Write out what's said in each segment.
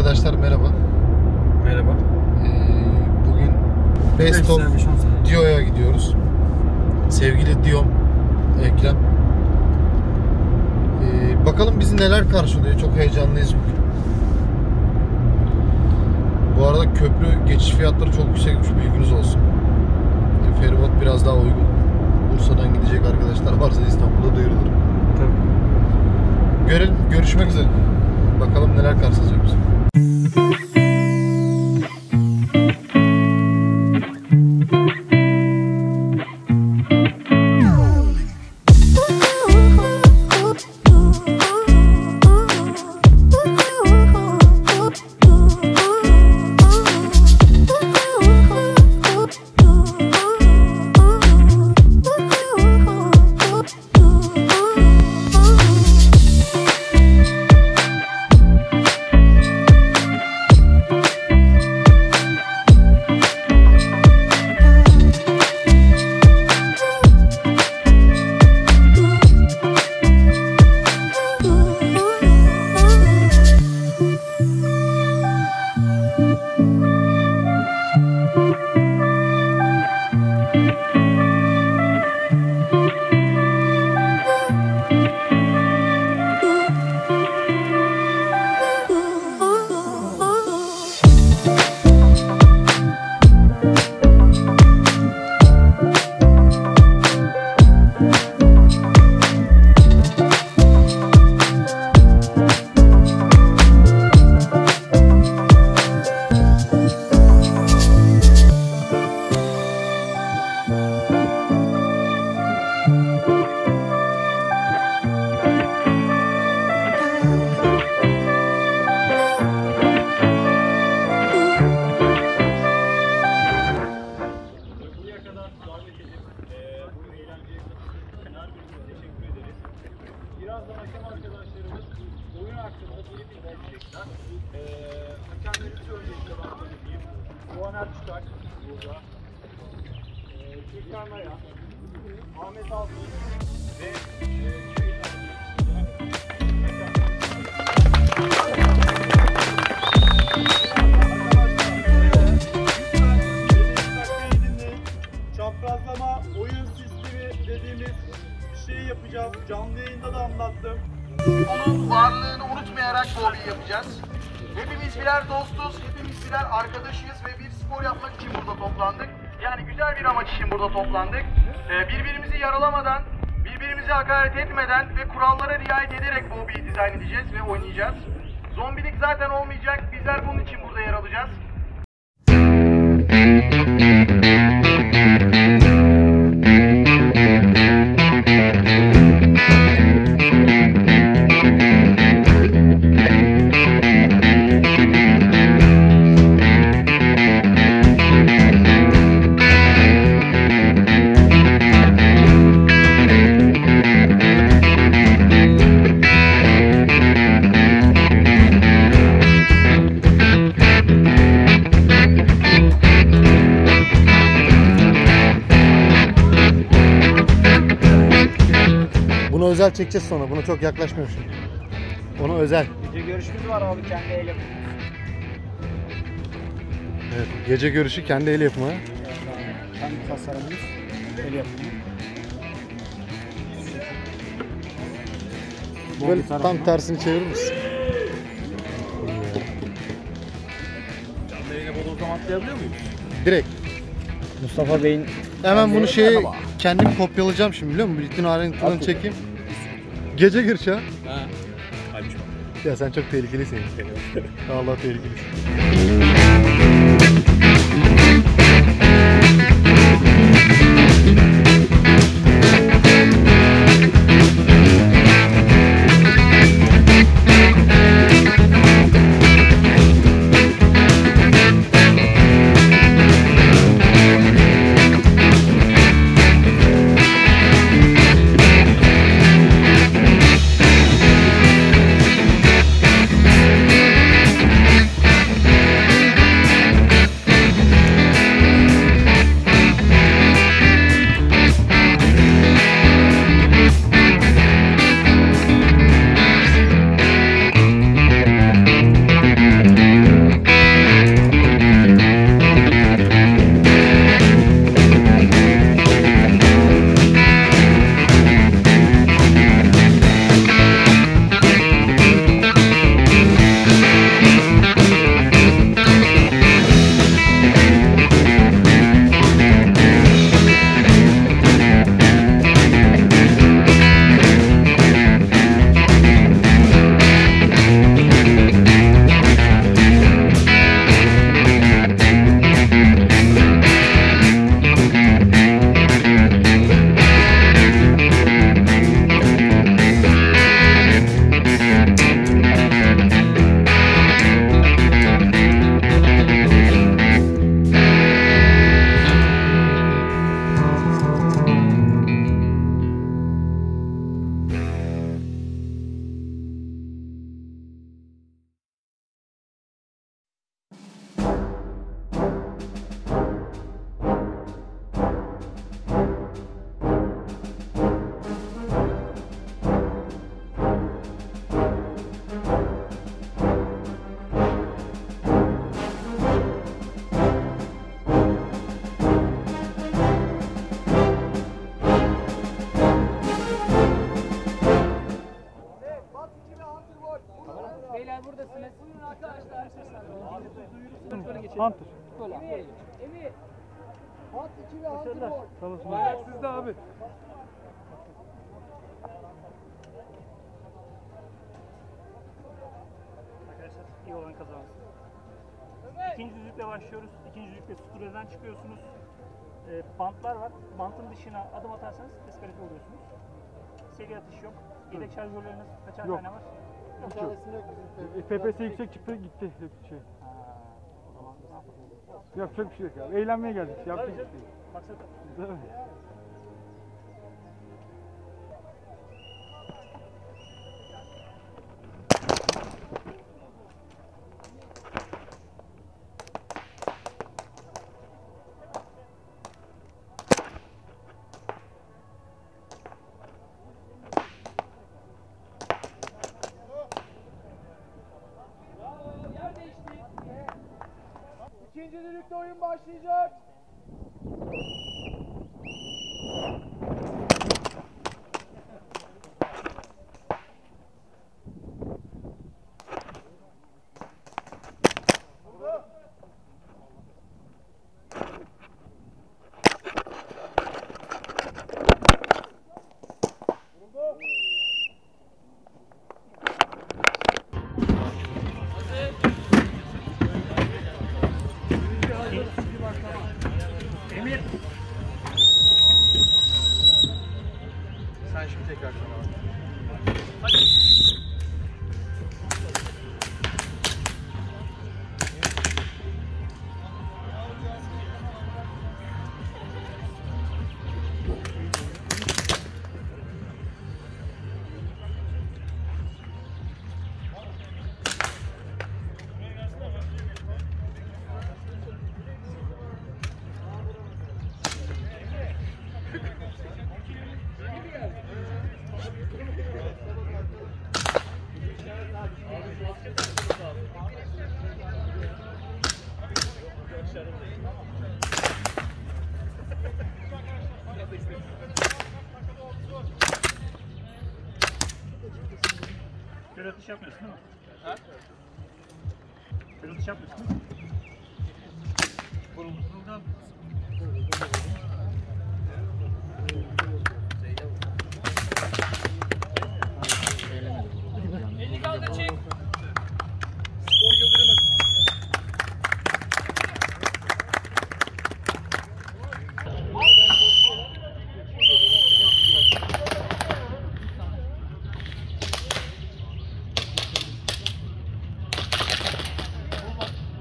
Arkadaşlar merhaba. Merhaba. Bugün Best of Dio'ya gidiyoruz. Sevgili Diom Ekrem. Bakalım bizi neler karşılıyor. Çok heyecanlıyız bugün. Bu arada köprü geçiş fiyatları çok yüksekmiş. Bilginiz olsun. Feribot biraz daha uygun. Bursa'dan gidecek arkadaşlar varsa İstanbul'da duyurulur. Tabii. Görelim. Görüşmek üzere. Bakalım neler karşılayacak bizi. Birazdan hakem arkadaşlarımız oyun hakkında gelip izleyecekler. Hakemlerimizi öncelikle ben tanıtayım. Doğaner Çıtak burada. Türkan Maya, Ahmet Altın ve Cüeyt Çaprazlama oyun sistemi dediğimiz şey yapacağız. Canlı yayında da anlattım. Onun varlığını unutmayarak bu hobiyi yapacağız. Hepimiz birer dostuz, hepimiz birer arkadaşıyız ve bir spor yapmak için burada toplandık. Yani güzel bir amaç için burada toplandık. Birbirimizi yaralamadan, birbirimize hakaret etmeden ve kurallara riayet ederek bu hobiyi dizayn edeceğiz ve oynayacağız. Zombilik zaten olmayacak, bizler bunun için burada yer alacağız. Bunu özel çekeceğiz sonra. Buna çok yaklaşmıyor şimdi. Onu özel. Gece görüşümüz var abi, kendi el yapımı. Evet, gece görüşü kendi el yapımı. Kendi tasarımımız, el yapımı. Böyle tam tersini çevirir misin? Canlı yayına bodozlama atlayabiliyor muyuz? Direkt. Mustafa Bey'in... Hemen bunu kendim kopyalayacağım şimdi, biliyor musun? Bütün ayrıntılarını çekeyim. Gece görüşü ha. Ya sen çok tehlikelisin. Allah tehlikelisin. Beyler buradasınız. Arkadaşlar. Hunter. Emir. Hat 2 ve Hunter Boy. Tamam. Sizde abi. Arkadaşlar iyi olan kazansın. İkinci düzlükle başlıyoruz. İkinci düzlükle Stura'dan çıkıyorsunuz. Bantlar var. Bantın dışına adım atarsanız diskalifiye oluyorsunuz. Seri atış yok. Yedek şarjörleriniz kaçar Yok. tane var? FPS yüksek çıktı gitti şey. O zaman ne yapalım? Yapacak bir şey yok ya. Eğlenmeye geldik. Yapacak bir şey yok. Maksat Değil mi? İkinci düdükte oyun başlayacak. Emir. Sen şimdi tekrar sana. Böyle atış yapmıyorsun değil mi? Ha? Böyle atış yapmıyorsun değil mi? Vuruldan. Eli kaldır çek. Skor Yıldırım'ın.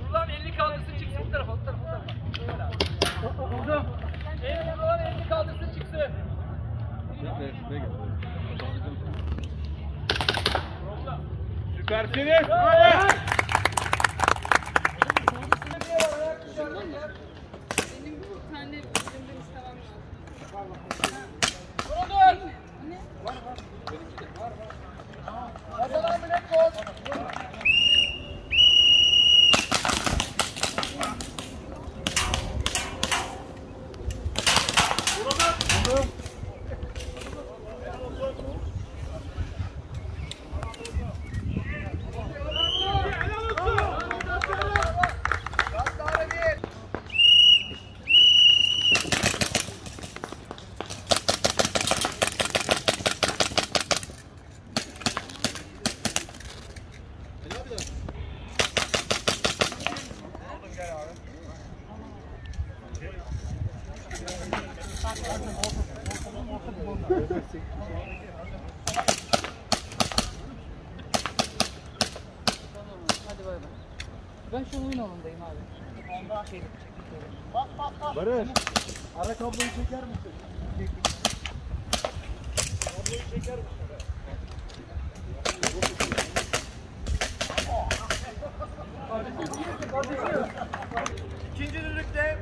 Vurulan elini kaldırsın çıksın. Bu tarafa, bu tarafa, bu tarafa. Vurdum. Vurulan elini kaldırsın çıksın. Süpersiniz. Benim bir tane elimden istemem lazım. Vurulun. Kazanan Black Bolt. Hadi bay bay. Ben şu oyun alanındayım abi. Barış. Ara kabloyu çeker misin? Kabloyu çeker misin? İkinci düdükte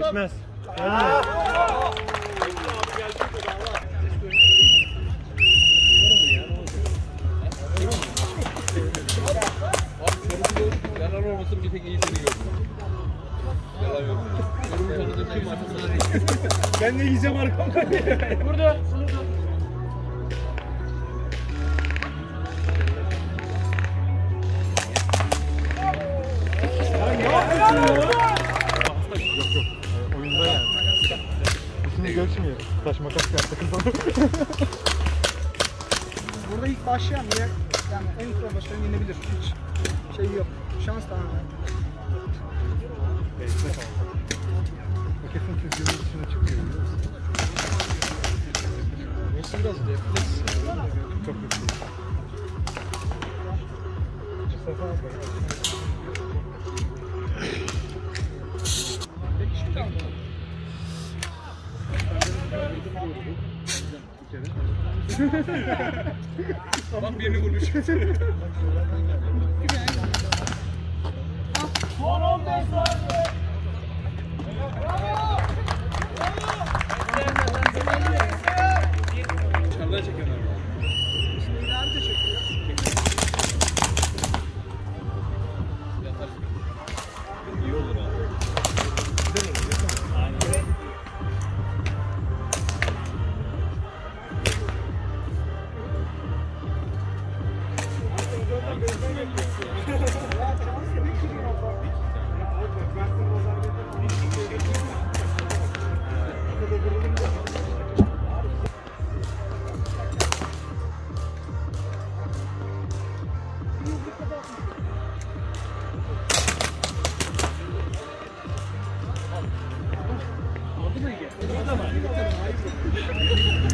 Geçmez. Yalan olmasın bir tek iyi seni gördüm. Yalan yok. Ben de yiyeceğim arkamdan. Burada. Oyunda yani. Şimdi görüşmüyor. Taş makas yaptık. Burada ilk başlayan diye yani en profesyonel yenebilir. Hiç şey yok. Şans tamamen. O kesin çocuğun dışına çıkıyor. Burası biraz refleks. Çok refleks. Bak birini vurmuş. Son 15 saniye. Dışarıdan çekiyorlar. İyi olur abi.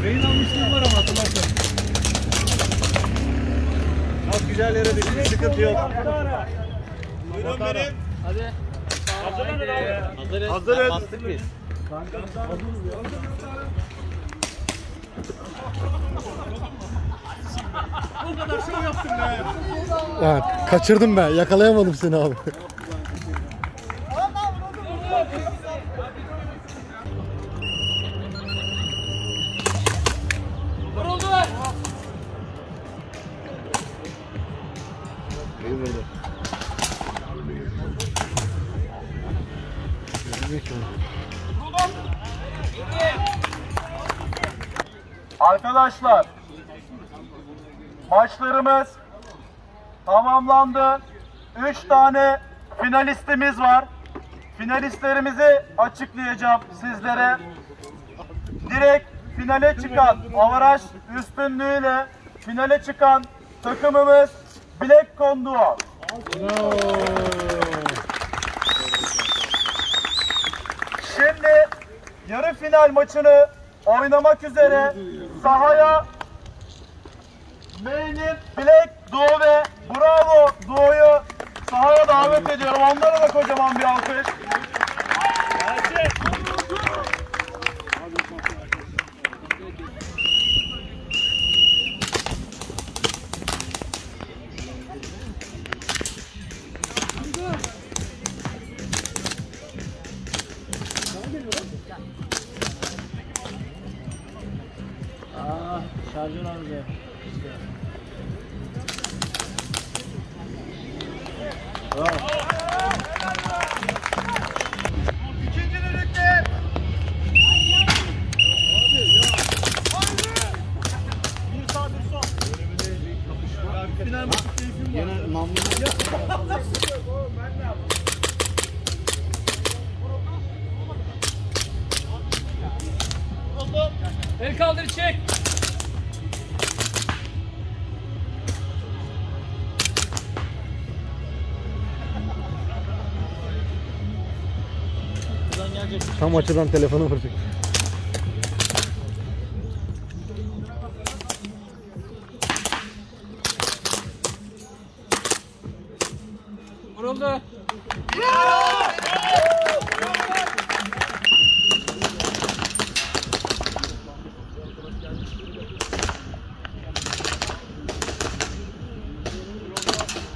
Beyin almışlığım var ama hatırlarsan. Çok güzel yere düştü. Sıkıntı yok. Buyurun benim. Hadi. Hazırız. Hazırız. Bastık biz. O kadar şov yaptım be. Evet, kaçırdım ben. Yakalayamadım seni abi. Vuruldu. Arkadaşlar, maçlarımız tamamlandı. 3 tane finalistimiz var. Finalistlerimizi açıklayacağım sizlere. Direkt finale çıkan, avaraj üstünlüğüyle finale çıkan takımımız Black Conduo. Şimdi yarı final maçını oynamak üzere sahaya Main'in Black Duo ve Bravo Duo'yu sahaya davet ediyorum. Onlara da kocaman bir alkış. Şarjör alacağım. İkinci düdükte Bir sağ bir sol. Final maçı keyfim var. El kaldır çek. Tam açıdan telefonu vuracak. Vuruldu.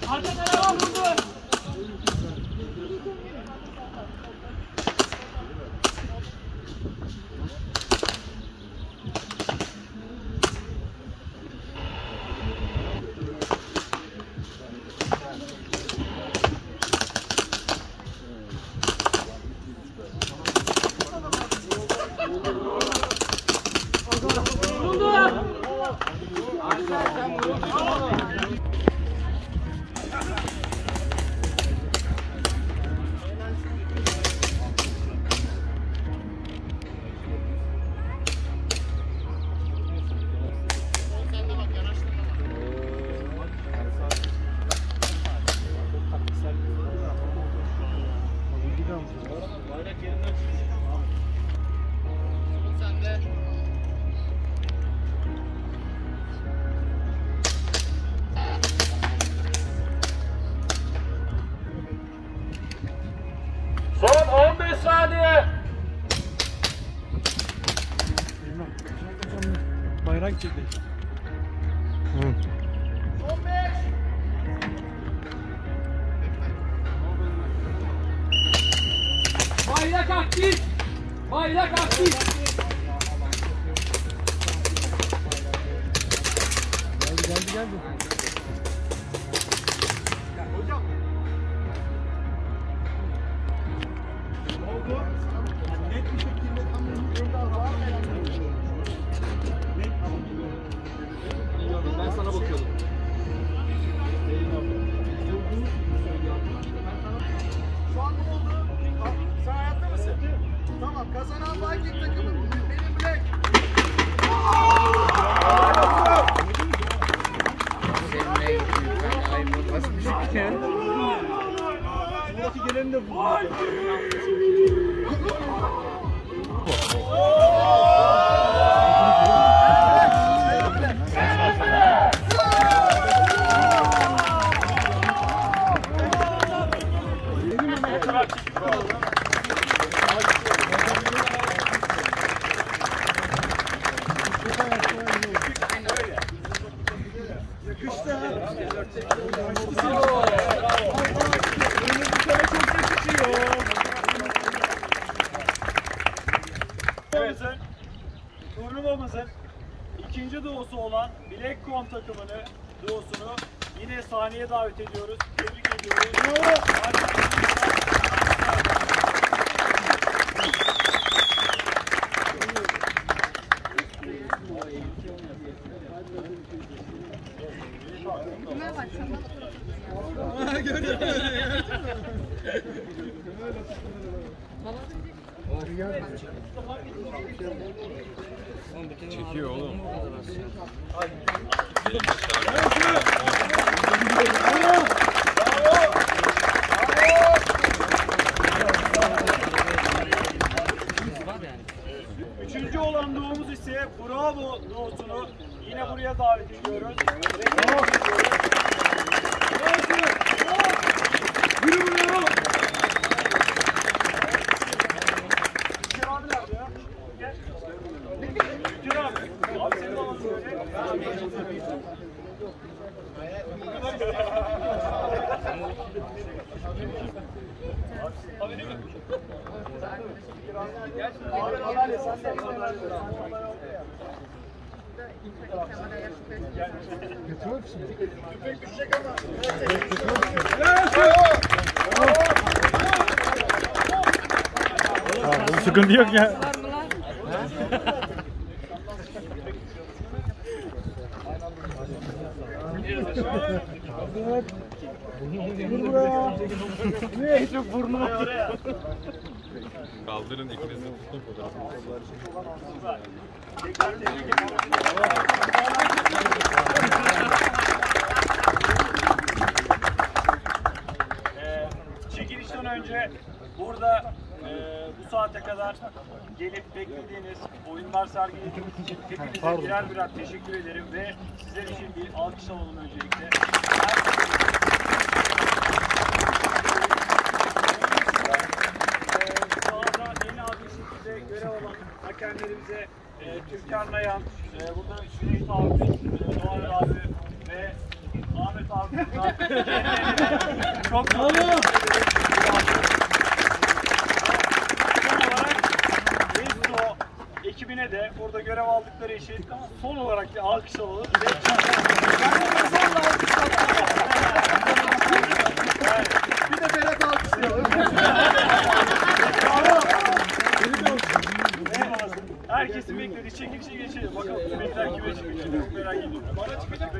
Arka tarafa vurdu. Bayrak çekti. Son 5. Bayrak aktif. Bayrak aktif. Geldi. Hocam. Ne oldu? Net bir şekilde tam Ben sana bakıyordum. Şu an ne oldu? Sen hayatta mısın? Tamam. Kazanan Viking takımı benim Black. buradaki geleni de bu. Turnuvamızın ikinci doğusu olan Black.com takımını, doğusunu yine sahneye davet ediyoruz. Tebrik ediyoruz. Çekiyor oğlum. Üçüncü olan doğumuz ise Bravo doğusunu yine buraya davet ediyoruz. Sıkıntı yok ya. Ne çok burnuma. Kaldırın ikiniz de tutun fotoğrafını. Çekilişten önce burada bu saate kadar gelip beklediğiniz, oyunlar sergilediğiniz için hepinize birer birer teşekkür ederim ve sizler için bir alkış alalım öncelikle. Sahada yeni bir şekilde görev alan hakemlerimize Türkan Nayan, burada Cüneyt abi, Doğan abi ve Ahmet abi çok mutlu ederim. Ekibine de burada görev aldıkları için son olarak bir alkış alalım. Bir de Berat alkışlayalım. Herkesin beklediği çekilişe geçelim. Bakalım bekler kime çıkacak. Çok merak ediyorum. Bana çıkacak.